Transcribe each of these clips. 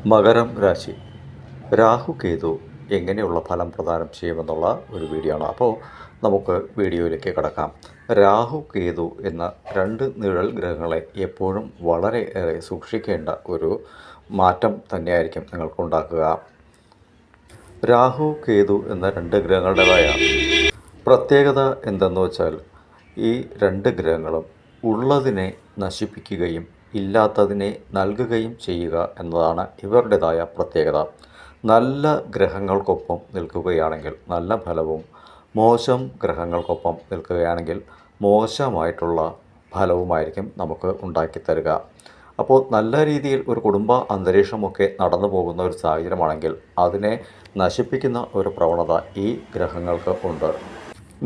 മകരം രാശി രാഹു കേതു എങ്ങനെയുള്ള ഫലം പ്രദാനം ചെയ്യുമെന്നുള്ള ഒരു വീഡിയോ ആണ്. അപ്പോൾ നമുക്ക് വീഡിയോയിലേക്ക് കടക്കാം. രാഹു കേതു എന്ന രണ്ട് നിഴൽ ഗ്രഹങ്ങളെ എപ്പോഴും വളരെ ഏറെ സൂക്ഷിക്കേണ്ട ഒരു മാറ്റം തന്നെയായിരിക്കും നിങ്ങൾക്കുണ്ടാക്കുക. രാഹു കേതു എന്ന രണ്ട് ഗ്രഹങ്ങളുടേതായ പ്രത്യേകത എന്തെന്ന് വെച്ചാൽ, ഈ രണ്ട് ഗ്രഹങ്ങളും ഉള്ളതിനെ നശിപ്പിക്കുകയും ഇല്ലാത്തതിനെ നൽകുകയും ചെയ്യുക എന്നതാണ് ഇവരുടേതായ പ്രത്യേകത. നല്ല ഗ്രഹങ്ങൾക്കൊപ്പം നിൽക്കുകയാണെങ്കിൽ നല്ല ഫലവും, മോശം ഗ്രഹങ്ങൾക്കൊപ്പം നിൽക്കുകയാണെങ്കിൽ മോശമായിട്ടുള്ള ഫലവുമായിരിക്കും നമുക്ക് ഉണ്ടാക്കിത്തരിക. അപ്പോൾ നല്ല രീതിയിൽ ഒരു കുടുംബ അന്തരീക്ഷമൊക്കെ നടന്നു പോകുന്ന ഒരു സാഹചര്യമാണെങ്കിൽ അതിനെ നശിപ്പിക്കുന്ന ഒരു പ്രവണത ഈ ഗ്രഹങ്ങൾക്ക് ഉണ്ട്.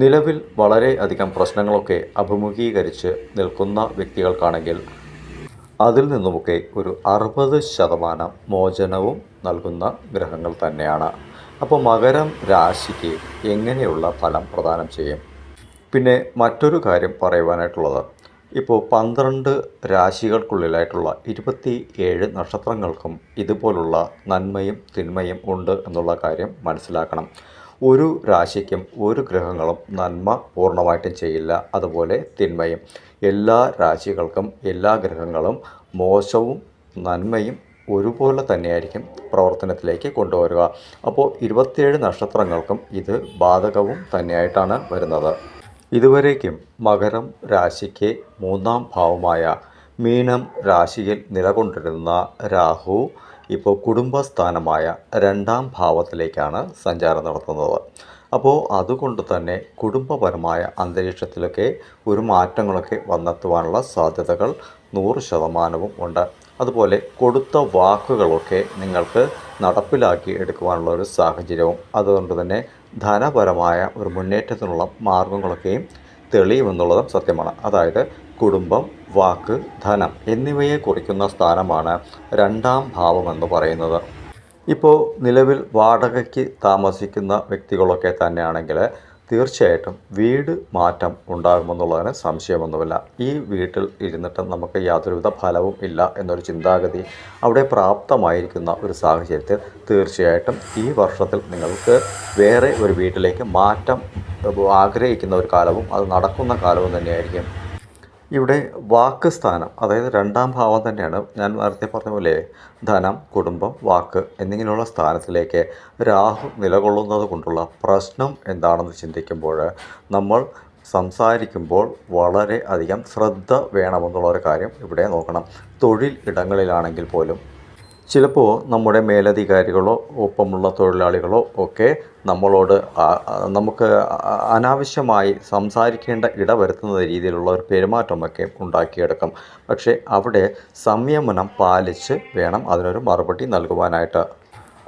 നിലവിൽ വളരെ അധികം പ്രശ്നങ്ങളൊക്കെ അഭിമുഖീകരിച്ച് നിൽക്കുന്ന വ്യക്തികൾക്കാണെങ്കിൽ അതിൽ നിന്നുമൊക്കെ ഒരു 60% മോചനവും നൽകുന്ന ഗ്രഹങ്ങൾ തന്നെയാണ്. അപ്പോൾ മകരം രാശിക്ക് എങ്ങനെയുള്ള ഫലം പ്രദാനം ചെയ്യും? പിന്നെ മറ്റൊരു കാര്യം പറയുവാനായിട്ടുള്ളത്, ഇപ്പോൾ 12 രാശികൾക്കുള്ളിലായിട്ടുള്ള 27 നക്ഷത്രങ്ങൾക്കും ഇതുപോലുള്ള നന്മയും തിന്മയും ഉണ്ട് എന്നുള്ള കാര്യം മനസ്സിലാക്കണം. ഒരു രാശിക്കും ഒരു ഗ്രഹങ്ങളും നന്മ പൂർണ്ണമായിട്ടും ചെയ്യില്ല, അതുപോലെ തിന്മയും. എല്ലാ രാശികൾക്കും എല്ലാ ഗ്രഹങ്ങളും മോശവും നന്മയും ഒരുപോലെ തന്നെയായിരിക്കും പ്രവർത്തനത്തിലേക്ക് കൊണ്ടുവരിക. അപ്പോൾ 27 നക്ഷത്രങ്ങൾക്കും ഇത് ബാധകവും തന്നെയായിട്ടാണ് വരുന്നത്. ഇതുവരേക്കും മകരം രാശിക്ക് 3-ാം ഭാവമായ മീനം രാശിയിൽ നിലകൊണ്ടിരുന്ന രാഹു ഇപ്പോൾ കുടുംബസ്ഥാനമായ 2-ാം ഭാവത്തിലേക്കാണ് സഞ്ചാരം നടത്തുന്നത്. അപ്പോൾ അതുകൊണ്ട് തന്നെ കുടുംബപരമായ അന്തരീക്ഷത്തിലൊക്കെ ഒരു മാറ്റങ്ങളൊക്കെ വന്നെത്തുവാനുള്ള സാധ്യതകൾ 100% ഉണ്ട്. അതുപോലെ കൊടുത്ത വാക്കുകളൊക്കെ നിങ്ങൾക്ക് നടപ്പിലാക്കി എടുക്കുവാനുള്ള ഒരു സാഹചര്യവും, അതുകൊണ്ട് തന്നെ ധനപരമായ ഒരു മുന്നേറ്റത്തിനുള്ള മാർഗങ്ങളൊക്കെയും തെളിയുമെന്നുള്ളതും സത്യമാണ്. അതായത് കുടുംബം, വാക്ക്, ധനം എന്നിവയെ കുറിക്കുന്ന സ്ഥാനമാണ് 2-ാം ഭാവമെന്ന് പറയുന്നത്. ഇപ്പോൾ നിലവിൽ വാടകയ്ക്ക് താമസിക്കുന്ന വ്യക്തികളൊക്കെ തന്നെയാണെങ്കിൽ തീർച്ചയായിട്ടും വീട് മാറ്റം ഉണ്ടാകുമെന്നുള്ളതിന് സംശയമൊന്നുമില്ല. ഈ വീട്ടിൽ ഇരുന്നിട്ട് നമുക്ക് യാതൊരുവിധ ഫലവും ഇല്ല എന്നൊരു ചിന്താഗതി അവിടെ പ്രാപ്തമായിരിക്കുന്ന ഒരു സാഹചര്യത്തിൽ തീർച്ചയായിട്ടും ഈ വർഷത്തിൽ നിങ്ങൾക്ക് വേറെ ഒരു വീട്ടിലേക്ക് മാറ്റം ആഗ്രഹിക്കുന്ന ഒരു കാലവും അത് നടക്കുന്ന കാലവും തന്നെയായിരിക്കും. ഇവിടെ വാക്ക് സ്ഥാനം, അതായത് 2-ാം ഭാവം തന്നെയാണ് ഞാൻ നേരത്തെ പറഞ്ഞ പോലെ ധനം, കുടുംബം, വാക്ക് എന്നിങ്ങനെയുള്ള സ്ഥാനത്തിലേക്ക് രാഹു നിലകൊള്ളുന്നത് കൊണ്ടുള്ള പ്രശ്നം എന്താണെന്ന് ചിന്തിക്കുമ്പോൾ നമ്മൾ സംസാരിക്കുമ്പോൾ വളരെ അധികം ശ്രദ്ധ വേണമെന്നുള്ളൊരു കാര്യം ഇവിടെ നോക്കണം. തൊഴിൽ ഇടങ്ങളിലാണെങ്കിൽ പോലും ചിലപ്പോൾ നമ്മുടെ മേലധികാരികളോ ഒപ്പമുള്ള തൊഴിലാളികളോ ഒക്കെ നമ്മളോട് നമുക്ക് അനാവശ്യമായി സംസാരിക്കേണ്ട ഇടവരുത്തുന്ന രീതിയിലുള്ള ഒരു പെരുമാറ്റമൊക്കെ ഉണ്ടാക്കിയെടുക്കും. പക്ഷേ അവിടെ സംയമനം പാലിച്ച് വേണം അതിനൊരു മറുപടി നൽകുവാനായിട്ട്.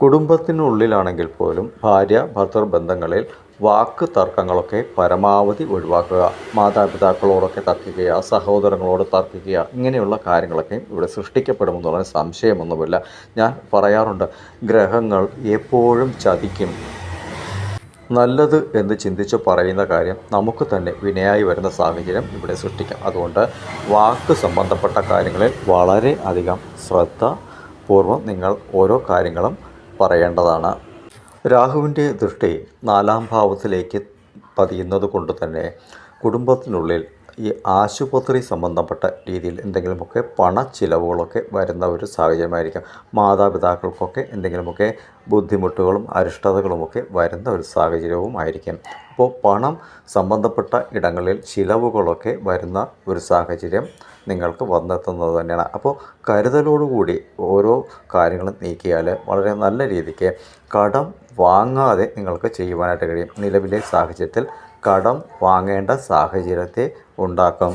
കുടുംബത്തിനുള്ളിലാണെങ്കിൽ പോലും ഭാര്യ ഭർത്തൃ ബന്ധങ്ങളിൽ വാക്ക് തർക്കങ്ങളൊക്കെ പരമാവധി ഒഴിവാക്കുക. മാതാപിതാക്കളോടൊക്കെ തർക്കിക്കുക, സഹോദരങ്ങളോട് തർക്കിക്കുക, ഇങ്ങനെയുള്ള കാര്യങ്ങളൊക്കെ ഇവിടെ സൃഷ്ടിക്കപ്പെടുമെന്നുള്ള സംശയമൊന്നുമില്ല. ഞാൻ പറയാറുണ്ട്, ഗ്രഹങ്ങൾ എപ്പോഴും ചതിക്കും. നല്ലത് എന്ന് ചിന്തിച്ച് പറയുന്ന കാര്യം നമുക്ക് തന്നെ വിനയായി വരുന്ന സാഹചര്യം ഇവിടെ സൃഷ്ടിക്കാം. അതുകൊണ്ട് വാക്ക് സംബന്ധപ്പെട്ട കാര്യങ്ങളിൽ വളരെ അധികം ശ്രദ്ധാപൂർവം നിങ്ങൾ ഓരോ കാര്യങ്ങളും പറയേണ്ടതാണ്. രാഹുവിൻ്റെ ദൃഷ്ടി 4-ാം ഭാവത്തിലേക്ക് പതിയുന്നത് കൊണ്ട് തന്നെ കുടുംബത്തിനുള്ളിൽ ഈ ആശുപത്രി സംബന്ധപ്പെട്ട രീതിയിൽ എന്തെങ്കിലുമൊക്കെ പണച്ചിലവുകളൊക്കെ വരുന്ന ഒരു സാഹചര്യമായിരിക്കും. മാതാപിതാക്കൾക്കൊക്കെ എന്തെങ്കിലുമൊക്കെ ബുദ്ധിമുട്ടുകളും അരിഷ്ടതകളുമൊക്കെ വരുന്ന ഒരു സാഹചര്യവും ആയിരിക്കും. അപ്പോൾ പണം സംബന്ധപ്പെട്ട ഇടങ്ങളിൽ ചിലവുകളൊക്കെ വരുന്ന ഒരു സാഹചര്യം നിങ്ങൾക്ക് വന്നെത്തുന്നത് തന്നെയാണ്. അപ്പോൾ കരുതലോടുകൂടി ഓരോ കാര്യങ്ങളും നീക്കിയാൽ വളരെ നല്ല രീതിക്ക് കടം വാങ്ങാതെ നിങ്ങൾക്ക് ചെയ്യുവാനായിട്ട് കഴിയും. നിലവിലെ സാഹചര്യത്തിൽ കടം വാങ്ങേണ്ട സാഹചര്യത്തെ ഉണ്ടാക്കും.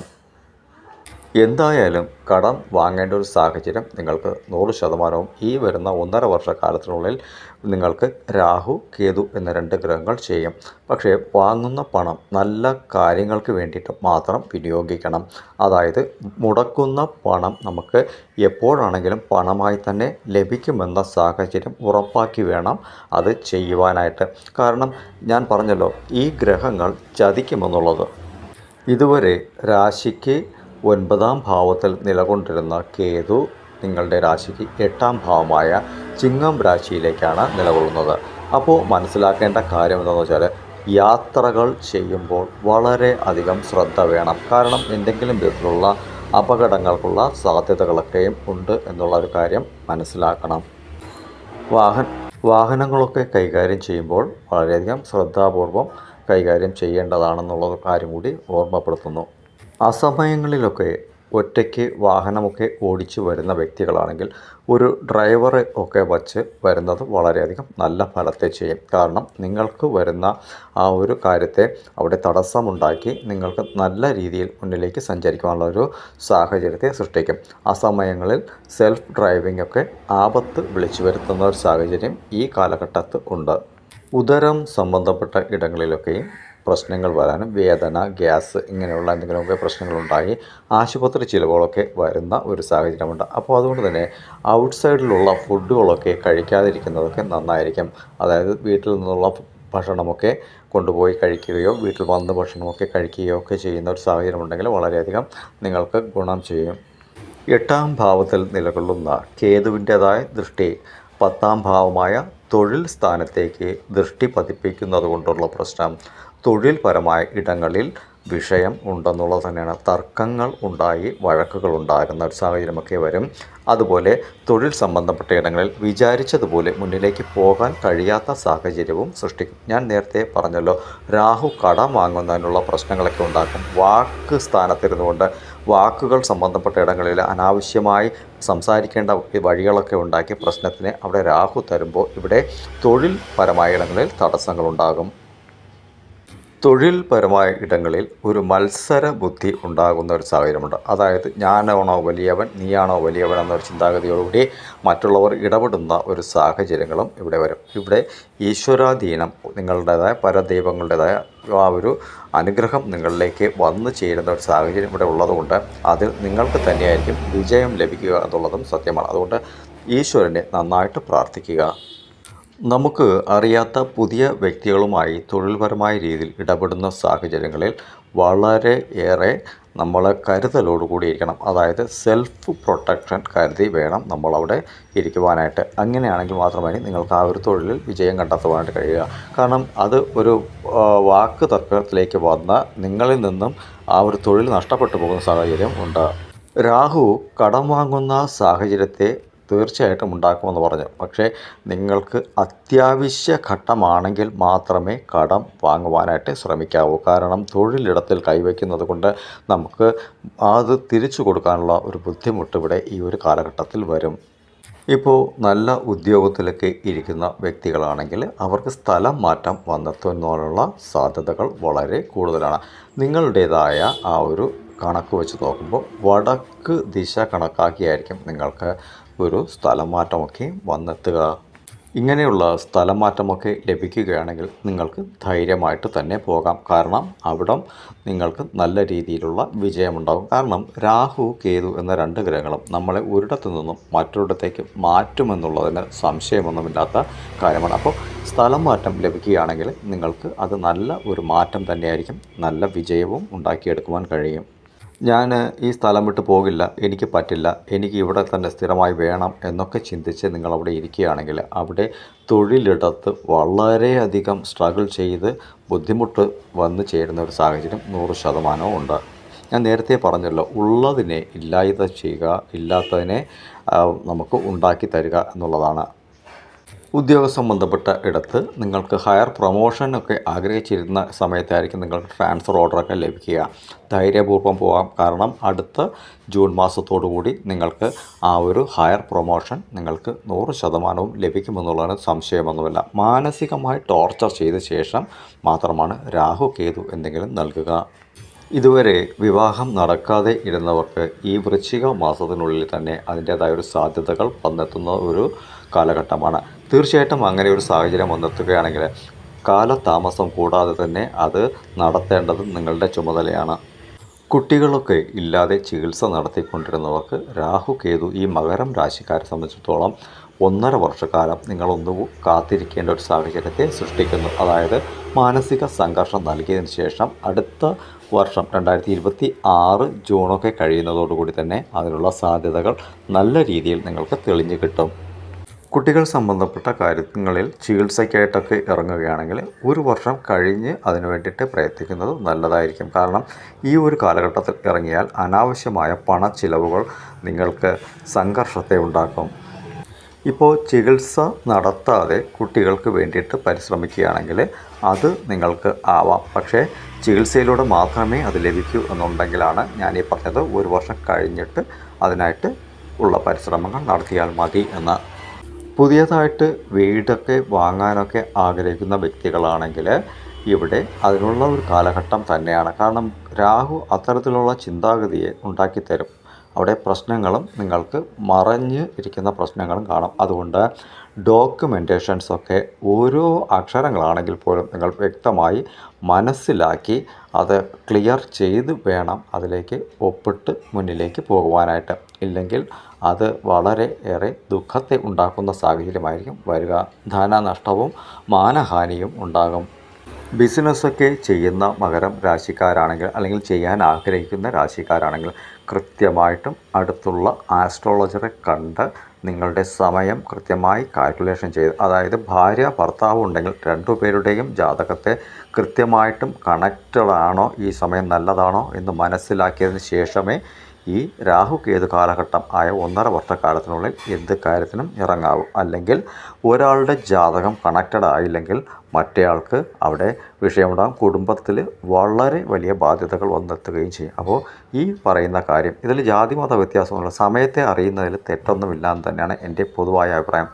എന്തായാലും കടം വാങ്ങേണ്ട ഒരു സാഹചര്യം നിങ്ങൾക്ക് 100% ഈ വരുന്ന 1.5 വർഷക്കാലത്തിനുള്ളിൽ നിങ്ങൾക്ക് രാഹു കേതു എന്ന 2 ഗ്രഹങ്ങൾ ചെയ്യും. പക്ഷേ വാങ്ങുന്ന പണം നല്ല കാര്യങ്ങൾക്ക് വേണ്ടിയിട്ട് മാത്രം വിനിയോഗിക്കണം. അതായത് മുടക്കുന്ന പണം നമുക്ക് എപ്പോഴാണെങ്കിലും പണമായി തന്നെ ലഭിക്കുമെന്ന സാഹചര്യം ഉറപ്പാക്കി വേണം അത് ചെയ്യുവാനായിട്ട്. കാരണം ഞാൻ പറഞ്ഞല്ലോ, ഈ ഗ്രഹങ്ങൾ ചതിക്കുമെന്നുള്ളത്. ഇതുവരെ രാശിക്ക് 9-ാം ഭാവത്തിൽ നിലകൊണ്ടിരുന്ന കേതു നിങ്ങളുടെ രാശിക്ക് 8ാം ഭാവമായ ചിങ്ങം രാശിയിലേക്കാണ് നിലകൊള്ളുന്നത്. അപ്പോൾ മനസ്സിലാക്കേണ്ട കാര്യം എന്താണെന്ന് വെച്ചാൽ, യാത്രകൾ ചെയ്യുമ്പോൾ വളരെ അധികം ശ്രദ്ധ വേണം. കാരണം എന്തെങ്കിലും വിധത്തിലുള്ള അപകടങ്ങൾക്കുള്ള സാധ്യതകളൊക്കെയും ഉണ്ട് എന്നുള്ള ഒരു കാര്യം മനസ്സിലാക്കണം. വാഹനങ്ങളൊക്കെ കൈകാര്യം ചെയ്യുമ്പോൾ വളരെയധികം ശ്രദ്ധാപൂർവം കൈകാര്യം ചെയ്യേണ്ടതാണെന്നുള്ള കാര്യം കൂടി ഓർമ്മപ്പെടുത്തുന്നു. അസമയങ്ങളിലൊക്കെ ഒറ്റയ്ക്ക് വാഹനമൊക്കെ ഓടിച്ചു വരുന്ന വ്യക്തികളാണെങ്കിൽ ഒരു ഡ്രൈവറെ ഒക്കെ വച്ച് വരുന്നത് വളരെയധികം നല്ല ഫലത്തെ ചെയ്യും. കാരണം നിങ്ങൾക്ക് വരുന്ന ആ ഒരു കാര്യത്തെ അവിടെ തടസ്സമുണ്ടാക്കി നിങ്ങൾക്ക് നല്ല രീതിയിൽ മുന്നിലേക്ക് സഞ്ചരിക്കാനുള്ള ഒരു സാഹചര്യത്തെ സൃഷ്ടിക്കും. ആ സമയങ്ങളിൽ സെൽഫ് ഡ്രൈവിംഗ് ഒക്കെ ആപത്ത് വിളിച്ചു വരുത്തുന്ന ഒരു സാഹചര്യം ഈ കാലഘട്ടത്ത് ഉണ്ട്. ഉദരം സംബന്ധപ്പെട്ട ഇടങ്ങളിലൊക്കെയും പ്രശ്നങ്ങൾ വരാനും വേദന, ഗ്യാസ് ഇങ്ങനെയുള്ള എന്തെങ്കിലുമൊക്കെ പ്രശ്നങ്ങളുണ്ടായി ആശുപത്രി ചിലവുകളൊക്കെ വരുന്ന ഒരു സാഹചര്യമുണ്ട്. അപ്പോൾ അതുകൊണ്ട് തന്നെ ഔട്ട്സൈഡിലുള്ള ഫുഡുകളൊക്കെ കഴിക്കാതിരിക്കുന്നതൊക്കെ നന്നായിരിക്കും. അതായത് വീട്ടിൽ നിന്നുള്ള ഭക്ഷണമൊക്കെ കൊണ്ടുപോയി കഴിക്കുകയോ വീട്ടിൽ വന്ന് ഭക്ഷണമൊക്കെ കഴിക്കുകയോ ഒക്കെ ചെയ്യുന്ന ഒരു സാഹചര്യമുണ്ടെങ്കിൽ വളരെയധികം നിങ്ങൾക്ക് ഗുണം ചെയ്യും. 8ാം ഭാവത്തിൽ നിലകൊള്ളുന്ന കേതുവിൻ്റേതായ ദൃഷ്ടി 10ാം ഭാവമായ തൊഴിൽ സ്ഥാനത്തേക്ക് ദൃഷ്ടി പതിപ്പിക്കുന്നത് കൊണ്ടുള്ള പ്രശ്നം തൊഴിൽപരമായ ഇടങ്ങളിൽ വിഷയം ഉണ്ടെന്നുള്ളത് തന്നെയാണ്. തർക്കങ്ങൾ ഉണ്ടായി വഴക്കുകൾ ഉണ്ടാകുന്ന ഒരു സാഹചര്യമൊക്കെ വരും. അതുപോലെ തൊഴിൽ സംബന്ധപ്പെട്ട ഇടങ്ങളിൽ വിചാരിച്ചതുപോലെ മുന്നിലേക്ക് പോകാൻ കഴിയാത്ത സാഹചര്യവും സൃഷ്ടിക്കും. ഞാൻ നേരത്തെ പറഞ്ഞല്ലോ, രാഹു കടം വാങ്ങുന്നതിനുള്ള പ്രശ്നങ്ങളൊക്കെ ഉണ്ടാക്കും. വാക്ക് സ്ഥാനത്തിരുന്നുകൊണ്ട് വാക്കുകൾ സംബന്ധപ്പെട്ട ഇടങ്ങളിൽ അനാവശ്യമായി സംസാരിക്കേണ്ട വഴികളൊക്കെ ഉണ്ടാക്കി പ്രശ്നത്തിന് അവിടെ രാഹു തരുമ്പോൾ ഇവിടെ തൊഴിൽ പരമായ ഇടങ്ങളിൽ തടസ്സങ്ങളുണ്ടാകും. തൊഴിൽപരമായ ഇടങ്ങളിൽ ഒരു മത്സര ബുദ്ധി ഉണ്ടാകുന്ന ഒരു സാഹചര്യമുണ്ട്. അതായത് ഞാനാണോ വലിയവൻ, നീയാണോ വലിയവൻ എന്നൊരു ചിന്താഗതിയോടുകൂടി മറ്റുള്ളവർ ഇടപെടുന്ന ഒരു സാഹചര്യങ്ങളും ഇവിടെ വരും. ഇവിടെ ഈശ്വരാധീനം, നിങ്ങളുടേതായ പരദൈവങ്ങളുടേതായ ആ ഒരു അനുഗ്രഹം നിങ്ങളിലേക്ക് വന്നു ചേരുന്ന ഒരു സാഹചര്യം ഇവിടെ ഉള്ളതുകൊണ്ട് അതിൽ നിങ്ങൾക്ക് തന്നെയായിരിക്കും വിജയം ലഭിക്കുക എന്നുള്ളതും സത്യമാണ്. അതുകൊണ്ട് ഈശ്വരനെ നന്നായിട്ട് പ്രാർത്ഥിക്കുക. നമുക്ക് അറിയാത്ത പുതിയ വ്യക്തികളുമായി തൊഴിൽപരമായ രീതിയിൽ ഇടപെടുന്ന സാഹചര്യങ്ങളിൽ വളരെ ഏറെ നമ്മൾ കരുതലോടുകൂടിയിരിക്കണം. അതായത് സെൽഫ് പ്രൊട്ടക്ഷൻ കരുതി വേണം നമ്മളവിടെ ഇരിക്കുവാനായിട്ട്. അങ്ങനെയാണെങ്കിൽ മാത്രമേ നിങ്ങൾക്ക് ആ ഒരു തൊഴിലിൽ വിജയം കണ്ടെത്തുവാനായിട്ട് കഴിയുക. കാരണം അത് ഒരു വാക്ക് തർക്കത്തിലേക്ക് വന്ന് നിങ്ങളിൽ നിന്നും ആ ഒരു തൊഴിൽ നഷ്ടപ്പെട്ടു പോകുന്ന സാഹചര്യം ഉണ്ട്. രാഹു കടം വാങ്ങുന്ന സാഹചര്യത്തെ തീർച്ചയായിട്ടും ഉണ്ടാക്കുമെന്ന് പറഞ്ഞു. പക്ഷേ നിങ്ങൾക്ക് അത്യാവശ്യ ഘട്ടമാണെങ്കിൽ മാത്രമേ കടം വാങ്ങുവാനായിട്ട് ശ്രമിക്കാവൂ. കാരണം തൊഴിലിടത്തിൽ കൈവയ്ക്കുന്നത് കൊണ്ട് നമുക്ക് അത് തിരിച്ചു കൊടുക്കാനുള്ള ഒരു ബുദ്ധിമുട്ട് ഇവിടെ ഈ ഒരു കാലഘട്ടത്തിൽ വരും. ഇപ്പോൾ നല്ല ഉദ്യോഗത്തിലൊക്കെ ഇരിക്കുന്ന വ്യക്തികളാണെങ്കിൽ അവർക്ക് സ്ഥലം മാറ്റം വന്നെത്തുന്നതിനുള്ള സാധ്യതകൾ വളരെ കൂടുതലാണ്. നിങ്ങളുടേതായ ആ ഒരു കണക്ക് വെച്ച് നോക്കുമ്പോൾ വടക്ക് ദിശ കണക്കാക്കിയായിരിക്കും നിങ്ങൾക്ക് ഒരു സ്ഥലം മാറ്റമൊക്കെ വന്നെത്തുക. ഇങ്ങനെയുള്ള സ്ഥലം മാറ്റമൊക്കെ ലഭിക്കുകയാണെങ്കിൽ നിങ്ങൾക്ക് ധൈര്യമായിട്ട് തന്നെ പോകാം. കാരണം അവിടം നിങ്ങൾക്ക് നല്ല രീതിയിലുള്ള വിജയമുണ്ടാകും. കാരണം രാഹു, കേതു എന്ന 2 ഗ്രഹങ്ങളും നമ്മളെ ഒരിടത്തു നിന്നും മറ്റൊരിടത്തേക്ക് മാറ്റുമെന്നുള്ളതിന് സംശയമൊന്നുമില്ലാത്ത കാര്യമാണ്. അപ്പോൾ സ്ഥലം മാറ്റം ലഭിക്കുകയാണെങ്കിൽ നിങ്ങൾക്ക് അത് നല്ല ഒരു മാറ്റം തന്നെയായിരിക്കും. നല്ല വിജയവും ഉണ്ടാക്കിയെടുക്കുവാൻ കഴിയും. ഞാൻ ഈ സ്ഥലം വിട്ട് പോകില്ല, എനിക്ക് പറ്റില്ല, എനിക്ക് ഇവിടെ തന്നെ സ്ഥിരമായി വേണം എന്നൊക്കെ ചിന്തിച്ച് നിങ്ങളവിടെ ഇരിക്കുകയാണെങ്കിൽ അവിടെ തൊഴിലിടത്ത് വളരെയധികം സ്ട്രഗിൾ ചെയ്ത് ബുദ്ധിമുട്ട് വന്നു ചേരുന്ന ഒരു സാഹചര്യം 100% ഉണ്ട്. ഞാൻ നേരത്തെ പറഞ്ഞല്ലോ, ഉള്ളതിനെ ഇല്ലായ്മ ചെയ്യുക, ഇല്ലാത്തതിനെ നമുക്ക് ഉണ്ടാക്കി തരിക എന്നുള്ളതാണ്. ഉദ്യോഗ സംബന്ധപ്പെട്ട ഇടത്ത് നിങ്ങൾക്ക് ഹയർ പ്രൊമോഷനൊക്കെ ആഗ്രഹിച്ചിരുന്ന സമയത്തായിരിക്കും നിങ്ങൾക്ക് ട്രാൻസ്ഫർ ഓർഡറൊക്കെ ലഭിക്കുക. ധൈര്യപൂർവ്വം പോകാം. കാരണം അടുത്ത ജൂൺ മാസത്തോടുകൂടി നിങ്ങൾക്ക് ആ ഒരു ഹയർ പ്രൊമോഷൻ നിങ്ങൾക്ക് 100% ലഭിക്കുമെന്നുള്ളതിന് സംശയമൊന്നുമില്ല. മാനസികമായി ടോർച്ചർ ചെയ്ത ശേഷം മാത്രമാണ് രാഹു, കേതു എന്തെങ്കിലും നൽകുക. ഇതുവരെ വിവാഹം നടക്കാതെ ഇരുന്നവർക്ക് ഈ വൃശ്ചിക മാസത്തിനുള്ളിൽ തന്നെ അതിൻ്റേതായ ഒരു സാധ്യതകൾ വന്നെത്തുന്ന ഒരു കാലഘട്ടമാണ്. തീർച്ചയായിട്ടും അങ്ങനെ ഒരു സാഹചര്യം വന്നെത്തുകയാണെങ്കിൽ കാലതാമസം കൂടാതെ തന്നെ അത് നടത്തേണ്ടത് നിങ്ങളുടെ ചുമതലയാണ്. കുട്ടികളൊക്കെ ഇല്ലാതെ ചികിത്സ നടത്തിക്കൊണ്ടിരുന്നവർക്ക് രാഹു, കേതു ഈ മകരം രാശിക്കാരെ സംബന്ധിച്ചിടത്തോളം 1.5 വർഷക്കാലം നിങ്ങളൊന്ന് കാത്തിരിക്കേണ്ട ഒരു സാഹചര്യത്തെ സൃഷ്ടിക്കുന്നു. അതായത് മാനസിക സംഘർഷം നൽകിയതിന് ശേഷം അടുത്ത വർഷം 2026 ജൂണൊക്കെ കഴിയുന്നതോടുകൂടി തന്നെ അതിനുള്ള സാധ്യതകൾ നല്ല രീതിയിൽ നിങ്ങൾക്ക് തെളിഞ്ഞു കിട്ടും. കുട്ടികൾ സംബന്ധപ്പെട്ട കാര്യങ്ങളിൽ ചികിത്സയ്ക്കായിട്ടൊക്കെ ഇറങ്ങുകയാണെങ്കിൽ ഒരു വർഷം കഴിഞ്ഞ് അതിനു വേണ്ടിയിട്ട് പ്രയത്നിക്കുന്നത് നല്ലതായിരിക്കും. കാരണം ഈ ഒരു കാലഘട്ടത്തിൽ ഇറങ്ങിയാൽ അനാവശ്യമായ പണച്ചിലവുകൾ നിങ്ങൾക്ക് സംഘർഷത്തെ ഉണ്ടാക്കും. ഇപ്പോൾ ചികിത്സ നടത്താതെ കുട്ടികൾക്ക് വേണ്ടിയിട്ട് പരിശ്രമിക്കുകയാണെങ്കിൽ അത് നിങ്ങൾക്ക് ആവാം. പക്ഷേ ചികിത്സയിലൂടെ മാത്രമേ അത് ലഭിക്കൂ എന്നുണ്ടെങ്കിലാണ് ഞാനീ പറഞ്ഞത് ഒരു വർഷം കഴിഞ്ഞിട്ട് അതിനായിട്ട് ഉള്ള പരിശ്രമങ്ങൾ നടത്തിയാൽ മതി എന്ന്. പുതിയതായിട്ട് വീടൊക്കെ വാങ്ങാനൊക്കെ ആഗ്രഹിക്കുന്ന വ്യക്തികളാണെങ്കിൽ ഇവിടെ അതിനുള്ള ഒരു കാലഘട്ടം തന്നെയാണ്. കാരണം രാഹു അത്തരത്തിലുള്ള ചിന്താഗതിയെ ഉണ്ടാക്കിത്തരും. അവിടെ പ്രശ്നങ്ങളും നിങ്ങൾക്ക് മറഞ്ഞ് ഇരിക്കുന്ന പ്രശ്നങ്ങളും കാണും. അതുകൊണ്ട് ഡോക്യുമെൻറ്റേഷൻസൊക്കെ ഓരോ അക്ഷരങ്ങളാണെങ്കിൽ പോലും നിങ്ങൾ വ്യക്തമായി മനസ്സിലാക്കി അത് ക്ലിയർ ചെയ്ത് വേണം അതിലേക്ക് ഒപ്പിട്ട് മുന്നിലേക്ക് പോകുവാനായിട്ട്. ഇല്ലെങ്കിൽ അത് വളരെ ഏറെ ദുഃഖത്തെ ഉണ്ടാക്കുന്ന സാഹചര്യമായിരിക്കും വരിക. ധനനഷ്ടവും മാനഹാനിയും ഉണ്ടാകും. ബിസിനസ്സൊക്കെ ചെയ്യുന്ന മകരം രാശിക്കാരാണെങ്കിൽ അല്ലെങ്കിൽ ചെയ്യാൻ ആഗ്രഹിക്കുന്ന രാശിക്കാരാണെങ്കിൽ കൃത്യമായിട്ടും അടുത്തുള്ള ആസ്ട്രോളജറെ കണ്ട് നിങ്ങളുടെ സമയം കൃത്യമായി കാൽക്കുലേഷൻ ചെയ്ത്, അതായത് ഭാര്യ ഭർത്താവ് ഉണ്ടെങ്കിൽ രണ്ടുപേരുടെയും ജാതകത്തെ കൃത്യമായിട്ടും കണക്റ്റഡ് ആണോ, ഈ സമയം നല്ലതാണോ എന്ന് മനസ്സിലാക്കിയതിന് ശേഷമേ ഈ രാഹു കേതു കാലഘട്ടം ആയ 1.5 വർഷക്കാലത്തിനുള്ളിൽ എന്ത് കാര്യത്തിനും ഇറങ്ങാവൂ. അല്ലെങ്കിൽ ഒരാളുടെ ജാതകം കണക്റ്റഡ് ആയില്ലെങ്കിൽ മറ്റേയാൾക്ക് അവിടെ വിഷയമുണ്ടാകും. കുടുംബത്തിൽ വളരെ വലിയ ബാധ്യതകൾ വന്നെത്തുകയും ചെയ്യും. അപ്പോൾ ഈ പറയുന്ന കാര്യം ഇതിൽ ജാതിമത വ്യത്യാസമുള്ള സമയത്തെ അറിയുന്നതിൽ തെറ്റൊന്നുമില്ല എന്ന് തന്നെയാണ് എൻ്റെ പൊതുവായ അഭിപ്രായം.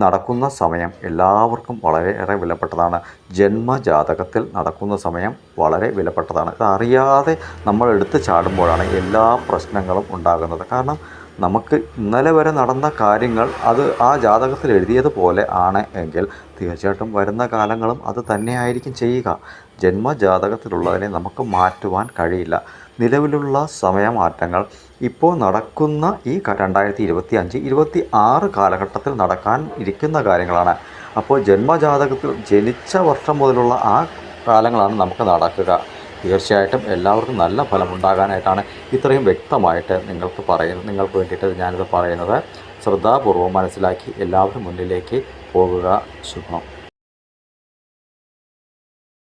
നടക്കുന്ന സമയം എല്ലാവർക്കും വളരെയേറെ വിലപ്പെട്ടതാണ്. ജന്മജാതകത്തിൽ നടക്കുന്ന സമയം വളരെ വിലപ്പെട്ടതാണ്. ഇത് അറിയാതെ നമ്മൾ എടുത്ത് ചാടുമ്പോഴാണ് എല്ലാ പ്രശ്നങ്ങളും ഉണ്ടാകുന്നത്. കാരണം നമുക്ക് ഇന്നലെ വരെ നടന്ന കാര്യങ്ങൾ അത് ആ ജാതകത്തിൽ എഴുതിയതുപോലെ ആണ് എങ്കിൽ തീർച്ചയായിട്ടും വരുന്ന കാലങ്ങളും അത് തന്നെയായിരിക്കും ചെയ്യുക. ജന്മജാതകത്തിലുള്ളതിനെ നമുക്ക് മാറ്റുവാൻ കഴിയില്ല. നിലവിലുള്ള സമയമാറ്റങ്ങൾ ഇപ്പോൾ നടക്കുന്ന ഈ 2025, 26 കാലഘട്ടത്തിൽ നടക്കാൻ ഇരിക്കുന്ന കാര്യങ്ങളാണ്. അപ്പോൾ ജന്മജാതകത്തിൽ ജനിച്ച വർഷം മുതലുള്ള ആ കാലങ്ങളാണ് നമുക്ക് നടക്കുക. തീർച്ചയായിട്ടും എല്ലാവർക്കും നല്ല ഫലമുണ്ടാകാനായിട്ടാണ് ഇത്രയും വ്യക്തമായിട്ട് നിങ്ങൾക്ക് വേണ്ടിയിട്ട് ഞാനിത് പറയുന്നത്. ശ്രദ്ധാപൂർവ്വം മനസ്സിലാക്കി എല്ലാവരും മുന്നിലേക്ക് പോകുക. ശുഭം.